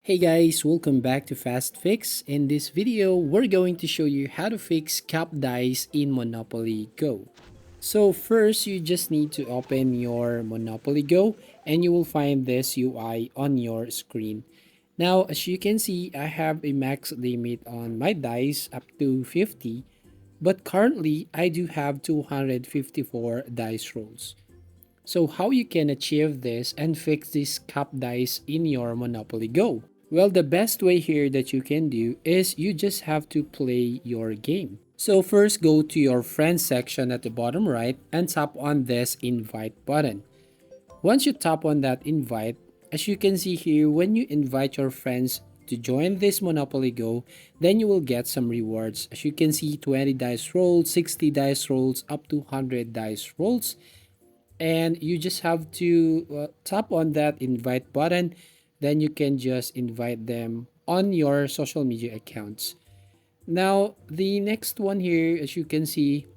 Hey guys, welcome back to Fast Fix. In this video, we're going to show you how to fix cap dice in Monopoly Go. So first, you just need to open your Monopoly Go and you will find this UI on your screen. Now, as you can see, I have a max limit on my dice up to 50, but currently I do have 254 dice rolls. So how you can achieve this and fix this cap dice in your Monopoly Go? Well, the best way here that you can do is you just have to play your game. So first go to your friends section at the bottom right and tap on this invite button. Once you tap on that invite, as you can see here, when you invite your friends to join this Monopoly Go, then you will get some rewards. As you can see, 20 dice rolls, 60 dice rolls, up to 100 dice rolls. And you just have to tap on that invite button, then you can just invite them on your social media accounts. Now the next one here, as you can see,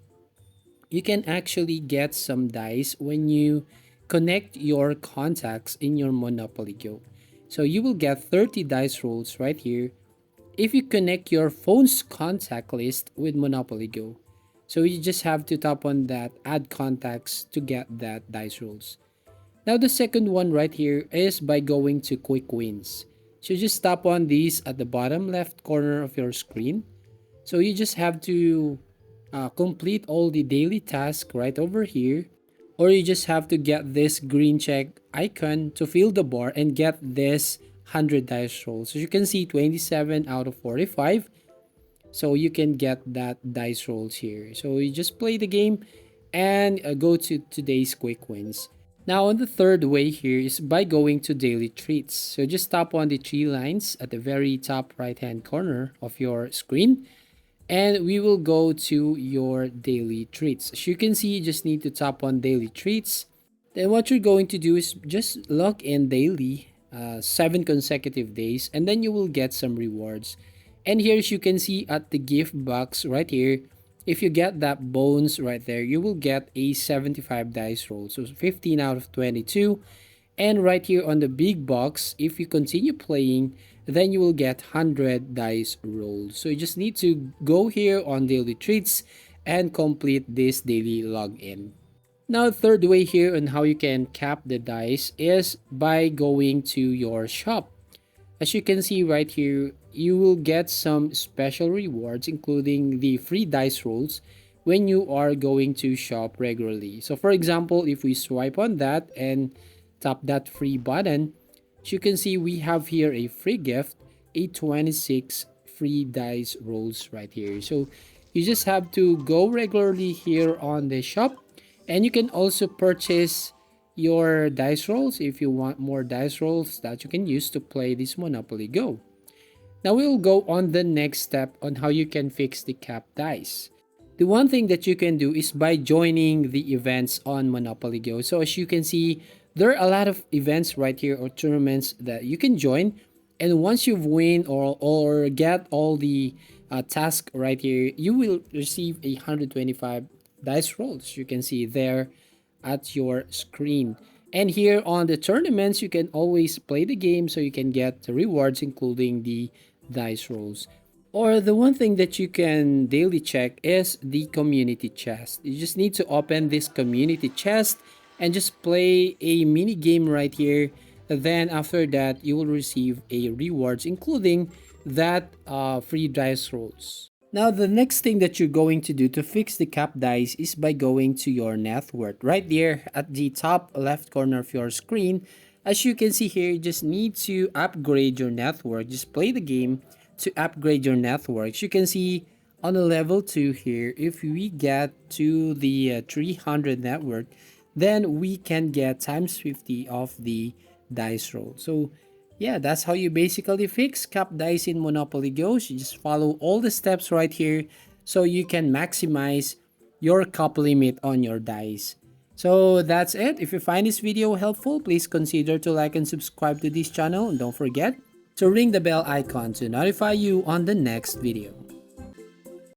you can actually get some dice when you connect your contacts in your Monopoly Go. So you will get 30 dice rolls right here if you connect your phone's contact list with Monopoly Go. So you just have to tap on that add contacts to get that dice rolls. Now the second one right here is by going to quick wins. So you just tap on these at the bottom left corner of your screen. So you just have to complete all the daily tasks right over here. Or you just have to get this green check icon to fill the bar and get this 100 dice rolls. So you can see 27 out of 45. So you can get that dice rolls here. So you just play the game and go to today's quick wins. Now on the third way here is by going to daily treats. So just tap on the three lines at the very top right hand corner of your screen and we will go to your daily treats. As you can see, you just need to tap on daily treats. Then what you're going to do is just log in daily 7 consecutive days and then you will get some rewards. And here, as you can see at the gift box right here, if you get that bones right there, you will get a 75 dice roll. So 15 out of 22. And right here on the big box, if you continue playing, then you will get 100 dice rolls. So you just need to go here on daily treats and complete this daily login. Now, the third way here on how you can cap the dice is by going to your shop. As you can see right here, you will get some special rewards including the free dice rolls when you are going to shop regularly. So for example, if we swipe on that and tap that free button, as you can see we have here a free gift, a 26 free dice rolls right here. So you just have to go regularly here on the shop and you can also purchase your dice rolls if you want more dice rolls that you can use to play this Monopoly Go. Now we'll go on the next step on how you can fix the cap dice. The one thing that you can do is by joining the events on Monopoly Go. So as you can see, there are a lot of events right here or tournaments that you can join. And once you've win or get all the tasks right here, you will receive 125 dice rolls. You can see there at your screen. And here on the tournaments, you can always play the game so you can get the rewards including the dice rolls. Or the one thing that you can daily check is the community chest. You just need to open this community chest and just play a mini game right here. Then after that, you will receive a rewards including that free dice rolls. Now, the next thing that you're going to do to fix the cap dice is by going to your net worth. Right there at the top left corner of your screen, as you can see here, you just need to upgrade your net worth. Just play the game to upgrade your net worth. As you can see on the level 2 here, if we get to the 300 net worth, then we can get times 50 of the dice roll. So yeah, that's how you basically fix cap dice in Monopoly Go. You just follow all the steps right here so you can maximize your cap limit on your dice. So that's it. If you find this video helpful, please consider to like and subscribe to this channel. And don't forget to ring the bell icon to notify you on the next video.